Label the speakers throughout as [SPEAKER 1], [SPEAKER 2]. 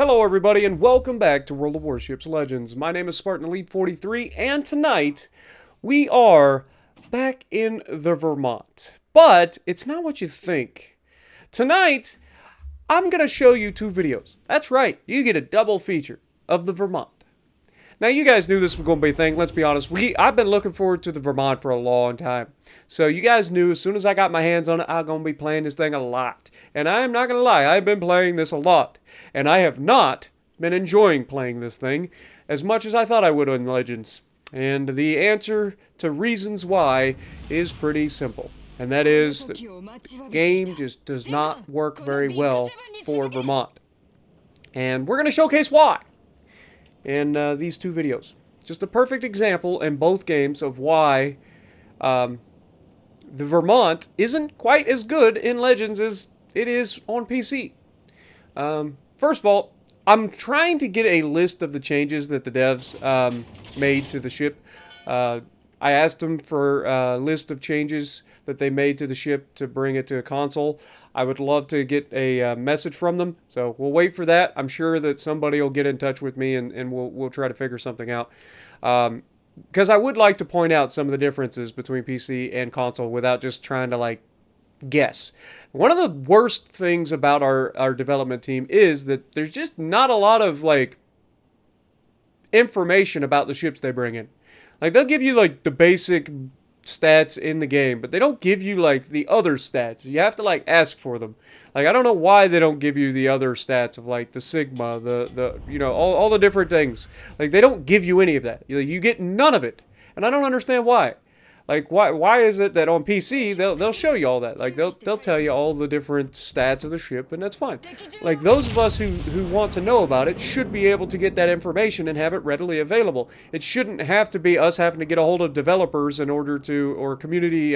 [SPEAKER 1] Hello everybody and welcome back to World of Warships Legends. My name is Spartan Elite 43 and tonight we are back in the Vermont. But it's not what you think. Tonight I'm going to show you two videos. That's right, you get a double feature of the Vermont. Now you guys knew this was going to be a thing, let's be honest. I've been looking forward to the Vermont for a long time. So you guys knew as soon as I got my hands on it, I'm going to be playing this thing a lot. And I am not going to lie, I've been playing this a lot. And I have not been enjoying playing this thing as much as I thought I would in Legends. And the answer to reasons why is pretty simple. And that is that the game just does not work very well for Vermont. And we're going to showcase why in these two videos. Just a perfect example in both games of why the Vermont isn't quite as good in Legends as it is on PC. First of all, I'm trying to get a list of the changes that the devs made to the ship. I asked them for a list of changes that they made to the ship to bring it to a console. I would love to get a message from them, so we'll wait for that. I'm sure that somebody will get in touch with me and we'll try to figure something out. Because I would like to point out some of the differences between PC and console without just trying to guess. One of the worst things about our development team is that there's just not a lot of information about the ships they bring in. They'll give you the basic stats in the game, but they don't give you the other stats. You have to ask for them. I don't know why they don't give you the other stats of the Sigma, the all the different things. They don't give you any of that. You get none of it, and I don't understand why. Why is it that on PC they'll show you all that? They'll tell you all the different stats of the ship, and that's fine. Those of us who want to know about it should be able to get that information and have it readily available. It shouldn't have to be us having to get a hold of developers in order to, or community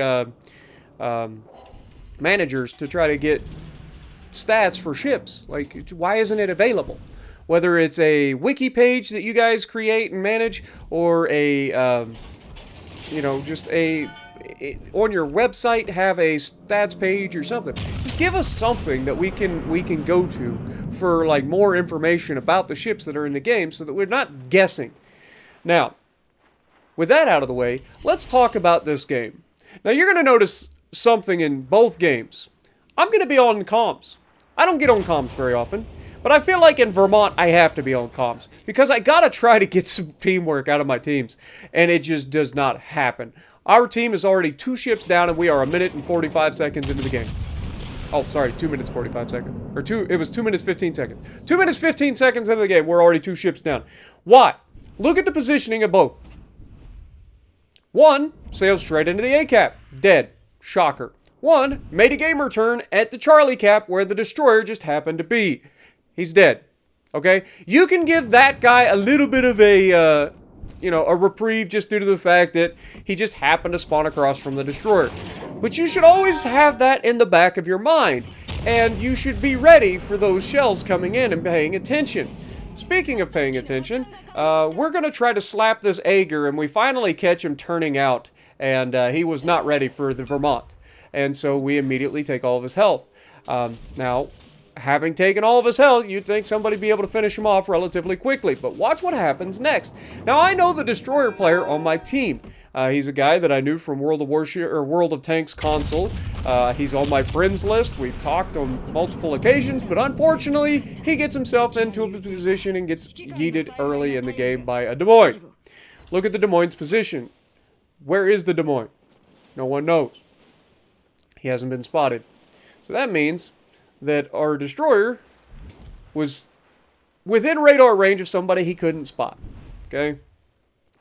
[SPEAKER 1] managers to try to get stats for ships. Why isn't it available? Whether it's a wiki page that you guys create and manage, or a just on your website have a stats page or something. Just give us something that we can go to for more information about the ships that are in the game, so that we're not guessing. Now, with that out of the way, let's talk about this game. Now you're going to notice something in both games. I'm going to be on comms. I don't get on comms very often. But I feel like in Vermont, I have to be on comms, because I gotta try to get some teamwork out of my teams, and it just does not happen. Our team is already 2 ships down, and we are 1 minute and 45 seconds into the game. Oh, sorry, 2 minutes 45 seconds. It was 2 minutes 15 seconds. 2 minutes 15 seconds into the game, we're already 2 ships down. Why? Look at the positioning of both. One sailed straight into the A cap, dead. Shocker. One made a gamer turn at the Charlie cap, where the destroyer just happened to be. He's dead. Okay? You can give that guy a little bit of a reprieve just due to the fact that he just happened to spawn across from the destroyer. But you should always have that in the back of your mind. And you should be ready for those shells coming in and paying attention. Speaking of paying attention, we're going to try to slap this Ager, and we finally catch him turning out. And he was not ready for the Vermont. And so we immediately take all of his health. Now, having taken all of his health, you'd think somebody would be able to finish him off relatively quickly. But watch what happens next. Now, I know the Destroyer player on my team. He's a guy that I knew from World of Warships or World of Tanks console. He's on my friends list. We've talked on multiple occasions, but unfortunately, he gets himself into a position and gets yeeted early in the game by a Des Moines. Look at the Des Moines' position. Where is the Des Moines? No one knows. He hasn't been spotted. So that means that our destroyer was within radar range of somebody he couldn't spot. Okay?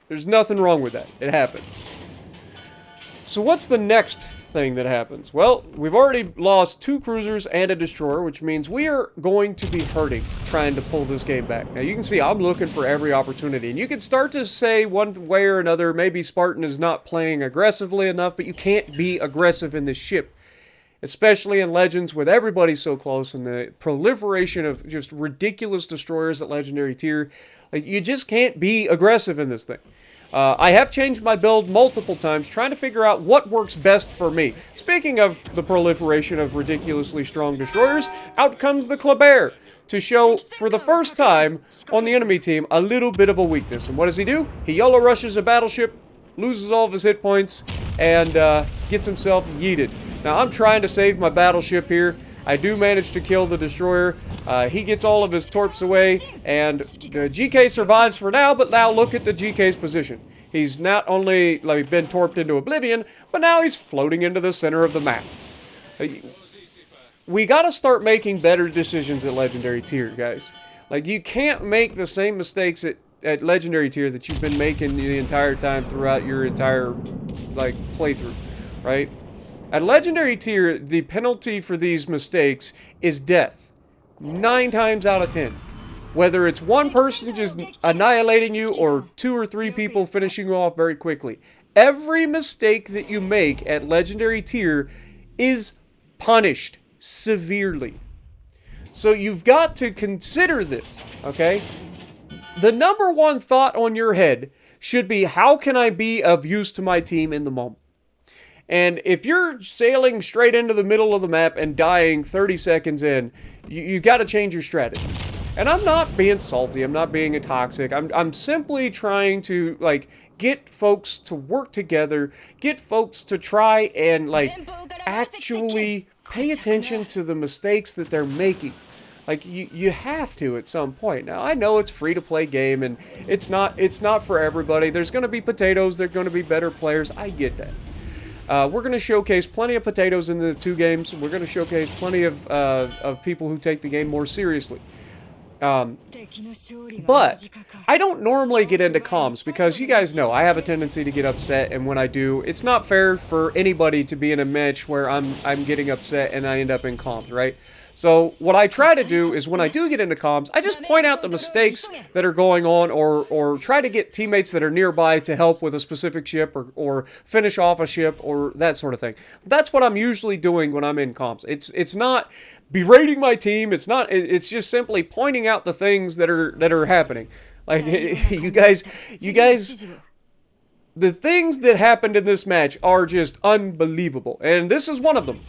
[SPEAKER 1] There's nothing wrong with that. It happens. So what's the next thing that happens? Well, we've already lost 2 cruisers and a destroyer, which means we are going to be hurting trying to pull this game back. Now you can see I'm looking for every opportunity, and you can start to say one way or another, maybe Spartan is not playing aggressively enough, but you can't be aggressive in this ship. Especially in Legends, with everybody so close, and the proliferation of just ridiculous destroyers at Legendary tier. You just can't be aggressive in this thing. I have changed my build multiple times, trying to figure out what works best for me. Speaking of the proliferation of ridiculously strong destroyers, out comes the Kleber to show, for the first time on the enemy team, a little bit of a weakness. And what does he do? He YOLO rushes a battleship, loses all of his hit points, and gets himself yeeted. Now, I'm trying to save my battleship here. I do manage to kill the destroyer. He gets all of his torps away, and the GK survives for now, but now look at the GK's position. He's not only been torped into oblivion, but now he's floating into the center of the map. We gotta start making better decisions at Legendary Tier, guys. Like, you can't make the same mistakes at Legendary Tier that you've been making the entire time throughout your entire, playthrough, right? At Legendary Tier, the penalty for these mistakes is death. 9 times out of 10. Whether it's one person just annihilating you or 2 or 3 people finishing you off very quickly. Every mistake that you make at Legendary Tier is punished severely. So you've got to consider this, okay? The number one thought on your head should be, how can I be of use to my team in the moment? And if you're sailing straight into the middle of the map and dying 30 seconds in, you got to change your strategy. And I'm not being salty, I'm not being toxic, I'm simply trying to, get folks to work together, get folks to try and, actually pay attention to the mistakes that they're making. You have to at some point. Now, I know it's free-to-play game, and it's not for everybody. There's going to be potatoes, there's going to be better players, I get that. We're going to showcase plenty of potatoes in the 2 games. We're going to showcase plenty of people who take the game more seriously. But I don't normally get into comms because you guys know I have a tendency to get upset, and when I do, it's not fair for anybody to be in a match where I'm getting upset and I end up in comms, right? So what I try to do is when I do get into comms, I just point out the mistakes that are going on, or try to get teammates that are nearby to help with a specific ship or finish off a ship or that sort of thing. That's what I'm usually doing when I'm in comms. It's not berating my team. It's just simply pointing out the things that are happening. You guys, the things that happened in this match are just unbelievable, and this is one of them.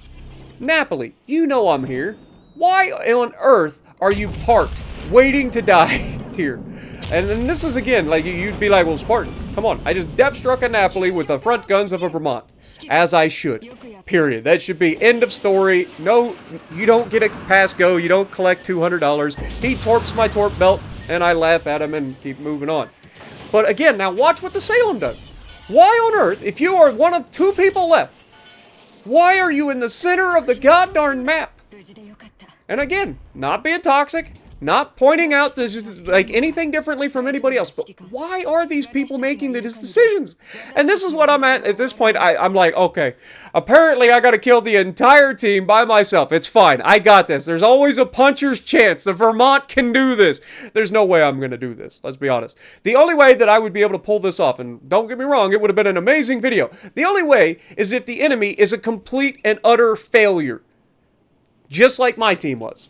[SPEAKER 1] Napoli, you know I'm here. Why on earth are you parked, waiting to die here? And then this is, again, you'd be like, well, Spartan, come on. I just depth struck a Napoli with the front guns of a Vermont. As I should. Period. That should be end of story. No, you don't get a pass go. You don't collect $200. He torps my torp belt, and I laugh at him and keep moving on. But again, now watch what the Salem does. Why on earth, if you are one of 2 people left, why are you in the center of the goddarn map? And again, not being toxic, not pointing out anything differently from anybody else, but why are these people making these decisions? And this is what I'm at this point. I'm like, okay, apparently I got to kill the entire team by myself. It's fine. I got this. There's always a puncher's chance. The Vermont can do this. There's no way I'm going to do this. Let's be honest. The only way that I would be able to pull this off, and don't get me wrong, it would have been an amazing video. The only way is if the enemy is a complete and utter failure. Just like my team was.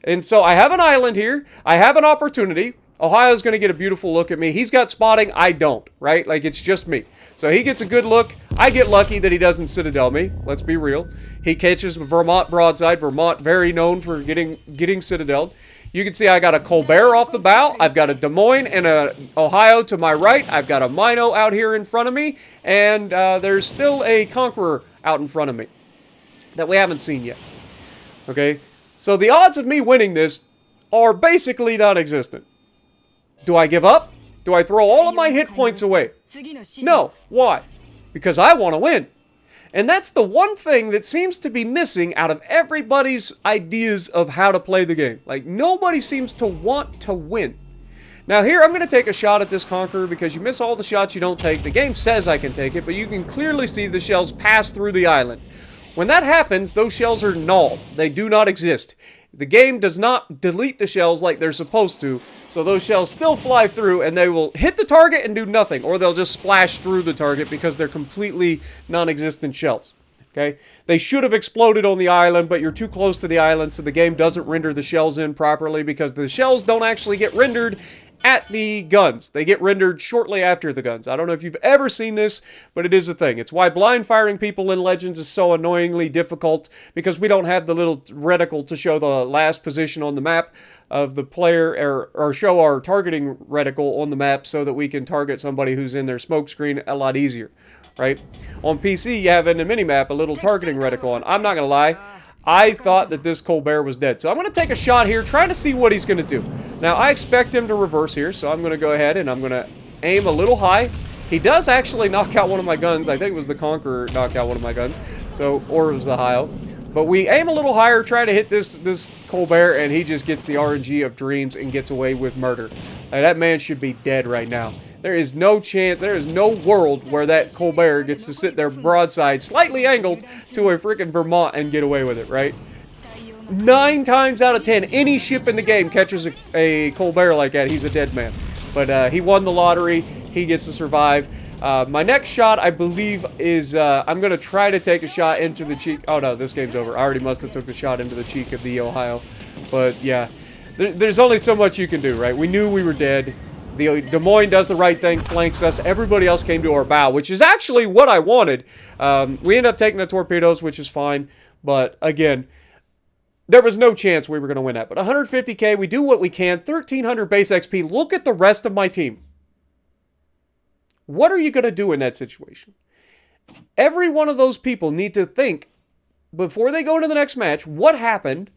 [SPEAKER 1] And so I have an island here. I have an opportunity. Ohio's going to get a beautiful look at me. He's got spotting. I don't, right? It's just me. So he gets a good look. I get lucky that he doesn't Citadel me. Let's be real. He catches Vermont broadside. Vermont very known for getting Citadeled. You can see I got a Colbert off the bow. I've got a Des Moines and a Ohio to my right. I've got a Mino out here in front of me. And there's still a Conqueror out in front of me that we haven't seen yet. Okay, so the odds of me winning this are basically non-existent. Do I give up? Do I throw all of my hit points away? No. Why? Because I want to win. And that's the one thing that seems to be missing out of everybody's ideas of how to play the game. Nobody seems to want to win. Now here, I'm going to take a shot at this Conqueror because you miss all the shots you don't take. The game says I can take it, but you can clearly see the shells pass through the island. When that happens, those shells are null. They do not exist. The game does not delete the shells like they're supposed to, so those shells still fly through and they will hit the target and do nothing, or they'll just splash through the target because they're completely non-existent shells. Okay? They should have exploded on the island, but you're too close to the island, so the game doesn't render the shells in properly because the shells don't actually get rendered at the guns. They get rendered shortly after the guns. I don't know if you've ever seen this, but it is a thing. It's why blind firing people in Legends is so annoyingly difficult, because we don't have the little reticle to show the last position on the map of the player, or show our targeting reticle on the map so that we can target somebody who's in their smoke screen a lot easier, right? On PC, you have in the minimap a little targeting reticle on. I'm not going to lie. I thought that this Colbert was dead. So I'm going to take a shot here, trying to see what he's going to do. Now, I expect him to reverse here, so I'm going to go ahead and I'm going to aim a little high. He does actually knock out one of my guns. I think it was the Conqueror knock out one of my guns. So, or it was the Hio. But we aim a little higher, try to hit this Colbert, and he just gets the RNG of dreams and gets away with murder. Like, that man should be dead right now. There is no chance, there is no world where that Colbert gets to sit there broadside, slightly angled, to a freaking Vermont and get away with it, right? 9 times out of 10, any ship in the game catches a Colbert like that, he's a dead man. But he won the lottery, he gets to survive. My next shot, I believe, is, I'm going to try to take a shot into the cheek. Oh no, this game's over. I already must have took the shot into the cheek of the Ohio. But yeah, there's only so much you can do, right? We knew we were dead. The Des Moines does the right thing, flanks us. Everybody else came to our bow, which is actually what I wanted. We ended up taking the torpedoes, which is fine. But again, there was no chance we were going to win that. But 150k, we do what we can. 1300 base XP. Look at the rest of my team. What are you going to do in that situation? Every one of those people need to think, before they go into the next match, what happened?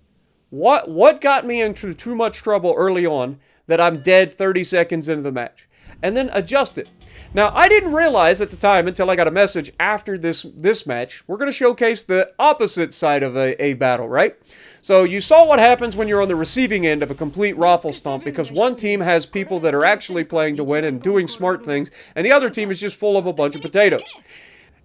[SPEAKER 1] What got me into too much trouble early on that I'm dead 30 seconds into the match? And then adjust it. Now, I didn't realize at the time, until I got a message after this match, we're going to showcase the opposite side of a battle, right? So you saw what happens when you're on the receiving end of a complete raffle stomp, because one team has people that are actually playing to win and doing smart things, and the other team is just full of a bunch of potatoes.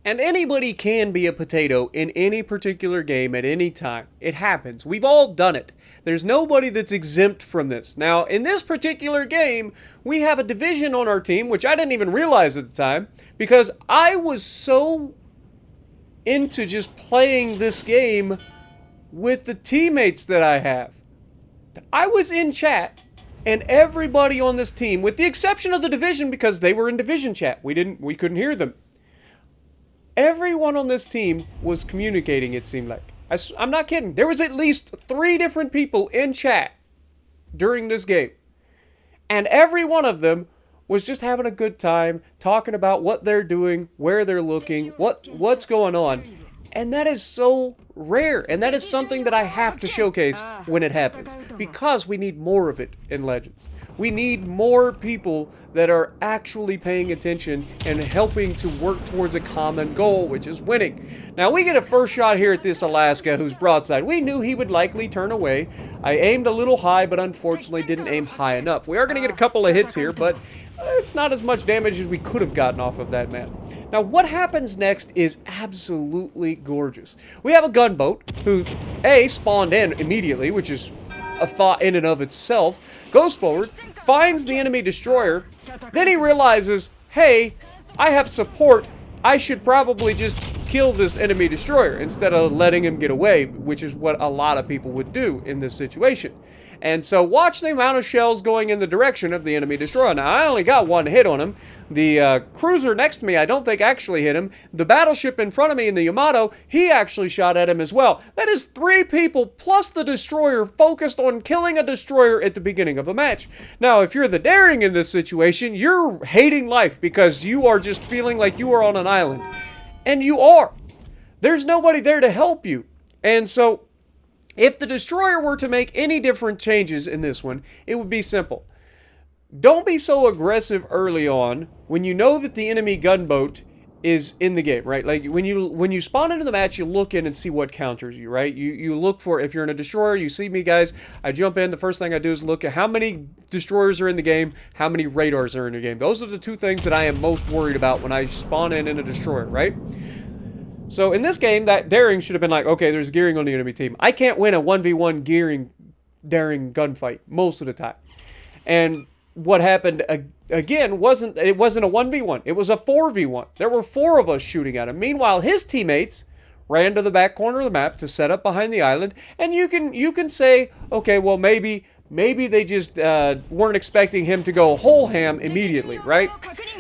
[SPEAKER 1] And anybody can be a potato in any particular game at any time. It happens. We've all done it. There's nobody that's exempt from this. Now, in this particular game, we have a division on our team, which I didn't even realize at the time, because I was so into just playing this game with the teammates that I have. I was in chat, and everybody on this team, with the exception of the division, because they were in division chat, we couldn't hear them. Everyone on this team was communicating, it seemed like. I'm not kidding. There was at least 3 different people in chat during this game. And every one of them was just having a good time, talking about what they're doing, where they're looking, what's going on. And that is so rare. And that is something that I have to showcase when it happens. Because we need more of it in Legends. We need more people that are actually paying attention and helping to work towards a common goal, which is winning. Now, we get a first shot here at this Alaska, who's broadside. We knew he would likely turn away. I aimed a little high, but unfortunately didn't aim high enough. We are going to get a couple of hits here, but it's not as much damage as we could have gotten off of that man. Now, what happens next is absolutely gorgeous. We have a gunboat who, A, spawned in immediately, which is a thought in and of itself, goes forward, finds the enemy destroyer, then he realizes, hey, I have support, I should probably just kill this enemy destroyer instead of letting him get away, which is what a lot of people would do in this situation. And so watch the amount of shells going in the direction of the enemy destroyer. Now, I only got 1 hit on him. The cruiser next to me, I don't think actually hit him. The battleship in front of me in the Yamato, he actually shot at him as well. That is 3 people plus the destroyer focused on killing a destroyer at the beginning of a match. Now, if you're the daring in this situation, you're hating life because you are just feeling like you are on an island. And you are. There's nobody there to help you. And so, if the destroyer were to make any different changes in this one, it would be simple. Don't be so aggressive early on when you know that the enemy gunboat is in the game, right? Like when you spawn into the match, you look in and see what counters you, right? You look for, if you're in a destroyer, you see me, guys, I jump in, the first thing I do is look at how many destroyers are in the game, how many radars are in the game. Those are the 2 things that I am most worried about when I spawn in a destroyer, right? So in this game, that daring should have been like, okay, there's gearing on the enemy team. I can't win a 1v1 daring gunfight most of the time. And what happened again wasn't a 1v1. It was a 4v1. There were 4 of us shooting at him. Meanwhile, his teammates ran to the back corner of the map to set up behind the island. And you can say, okay, well, maybe maybe they just weren't expecting him to go whole ham immediately, right?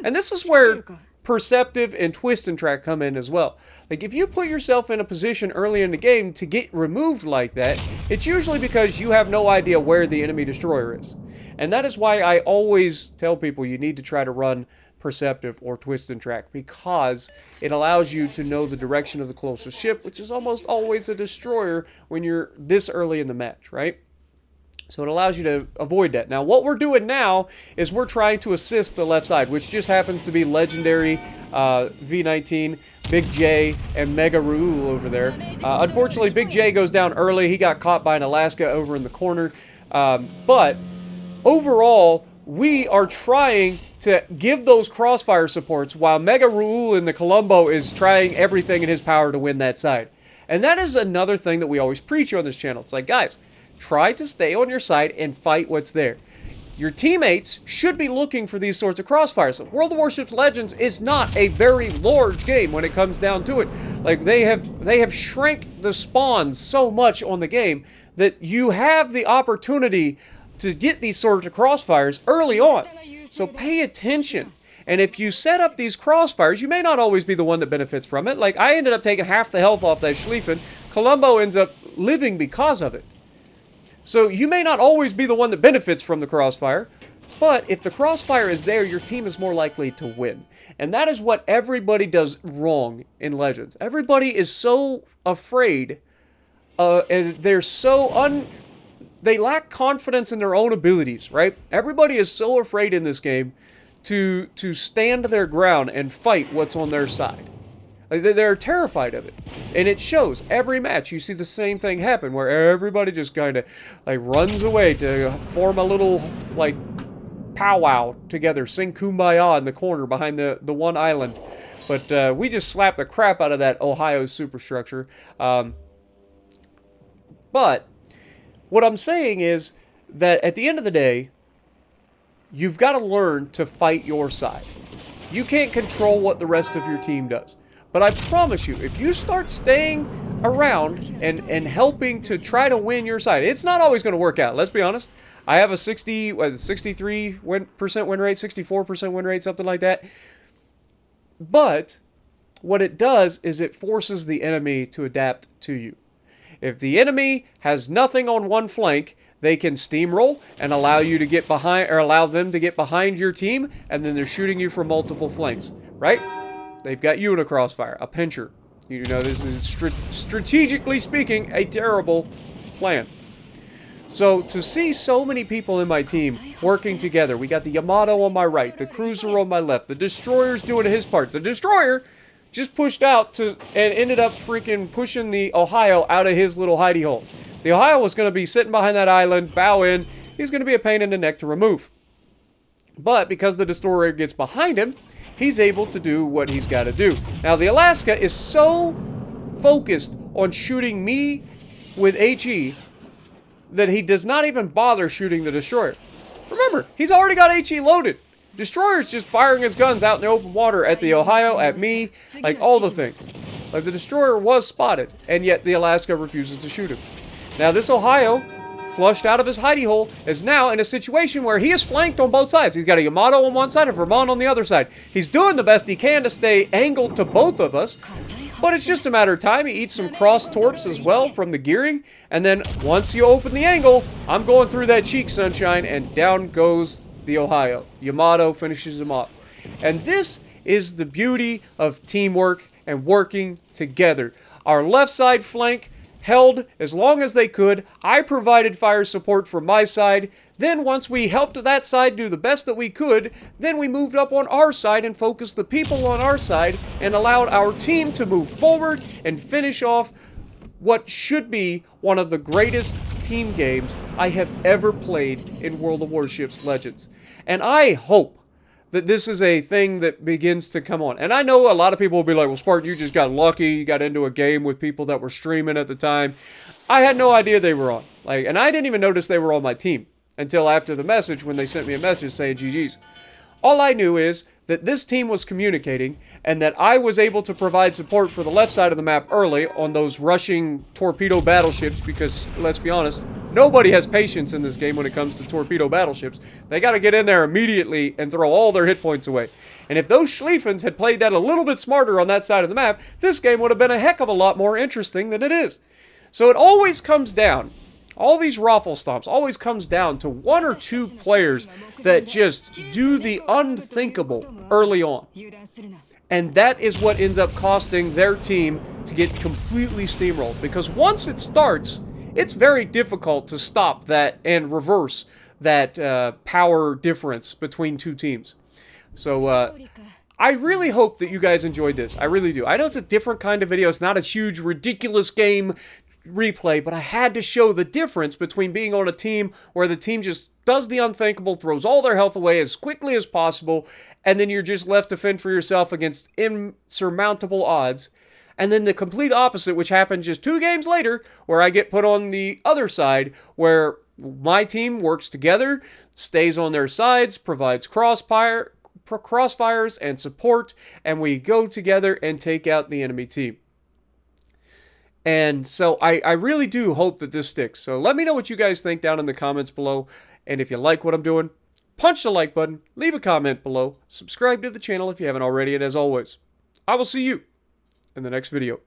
[SPEAKER 1] And this is where perceptive and twist and track come in as well. Like, if you put yourself in a position early in the game to get removed like that, it's usually because you have no idea where the enemy destroyer is. And that is why I always tell people you need to try to run perceptive or twist and track, because it allows you to know the direction of the closest ship, which is almost always a destroyer when you're this early in the match, right? So it allows you to avoid that. Now, what we're doing now is we're trying to assist the left side, which just happens to be legendary V19, Big J, and Mega Ruul over there. Unfortunately, Big J goes down early. He got caught by an Alaska over in the corner. But overall, we are trying to give those crossfire supports while Mega Ruul in the Colombo is trying everything in his power to win that side. And that is another thing that we always preach on this channel. It's like, guys, try to stay on your side and fight what's there. Your teammates should be looking for these sorts of crossfires. World of Warships Legends is not a very large game when it comes down to it. Like, they have shrank the spawns so much on the game that you have the opportunity to get these sorts of crossfires early on. So pay attention. And if you set up these crossfires, you may not always be the one that benefits from it. Like, I ended up taking half the health off that Schlieffen. Colombo ends up living because of it. So you may not always be the one that benefits from the crossfire, but if the crossfire is there, your team is more likely to win. And that is what everybody does wrong in Legends. Everybody is so afraid, and they're so they lack confidence in their own abilities, right? Everybody is so afraid in this game to stand their ground and fight what's on their side. Like, they're terrified of it. And it shows. Every match, you see the same thing happen, where everybody just kind of, like, runs away to form a little, like, powwow together, sing Kumbaya in the corner behind the one island. But we just slapped the crap out of that Ohio superstructure. But what I'm saying is that at the end of the day, you've got to learn to fight your side. You can't control what the rest of your team does. But I promise you, if you start staying around and helping to try to win your side, it's not always going to work out. Let's be honest. I have a 63% win rate, 64% win rate, something like that. But what it does is it forces the enemy to adapt to you. If the enemy has nothing on one flank, they can steamroll and allow you to get behind, or allow them to get behind your team, and then they're shooting you from multiple flanks, right? They've got you in a crossfire, a pincher. You know, this is strategically speaking a terrible plan. So to see so many people in my team working together, we got the Yamato on my right, the cruiser on my left, the destroyer's doing his part. The destroyer just pushed out and ended up freaking pushing the Ohio out of his little hidey hole. The Ohio was going to be sitting behind that island, bow in. He's going to be a pain in the neck to remove. But because the destroyer gets behind him, he's able to do what he's got to do. Now, the Alaska is so focused on shooting me with HE that he does not even bother shooting the destroyer. Remember, he's already got HE loaded. Destroyer's just firing his guns out in the open water at the Ohio, at me, like all the things. Like, the destroyer was spotted, and yet the Alaska refuses to shoot him. Now, this Ohio, flushed out of his hidey hole, is now in a situation where he is flanked on both sides. He's got a Yamato on one side and Vermont on the other side. He's doing the best he can to stay angled to both of us, but it's just a matter of time. He eats some cross torps as well from the gearing, and then once you open the angle, I'm going through that cheek, sunshine, and down goes the Ohio. Yamato finishes him off. And this is the beauty of teamwork and working together. Our left side flank held as long as they could. I provided fire support from my side. Then once we helped that side do the best that we could, then we moved up on our side and focused the people on our side and allowed our team to move forward and finish off what should be one of the greatest team games I have ever played in World of Warships Legends. And I hope that this is a thing that begins to come on. And I know a lot of people will be like, well, Spartan, you just got lucky. You got into a game with people that were streaming at the time. I had no idea they were on. And I didn't even notice they were on my team until after the message, when they sent me a message saying GG's. All I knew is that this team was communicating and that I was able to provide support for the left side of the map early on those rushing torpedo battleships, because, let's be honest, Nobody has patience in this game when it comes to torpedo battleships. They got to get in there immediately and throw all their hit points away. And if those Schlieffens had played that a little bit smarter on that side of the map, this game would have been a heck of a lot more interesting than it is. So it always comes down, all these raffle stomps always comes down to one or two players that just do the unthinkable early on. And that is what ends up costing their team to get completely steamrolled. Because once it starts, it's very difficult to stop that and reverse that power difference between two teams. So I really hope that you guys enjoyed this. I really do. I know it's a different kind of video. It's not a huge, ridiculous game replay, but I had to show the difference between being on a team where the team just does the unthinkable, throws all their health away as quickly as possible, and then you're just left to fend for yourself against insurmountable odds. And then the complete opposite, which happened just 2 games later, where I get put on the other side, where my team works together, stays on their sides, provides crossfires and support, and we go together and take out the enemy team. And so I really do hope that this sticks. So let me know what you guys think down in the comments below. And if you like what I'm doing, punch the like button, leave a comment below, subscribe to the channel if you haven't already, and as always, I will see you in the next video.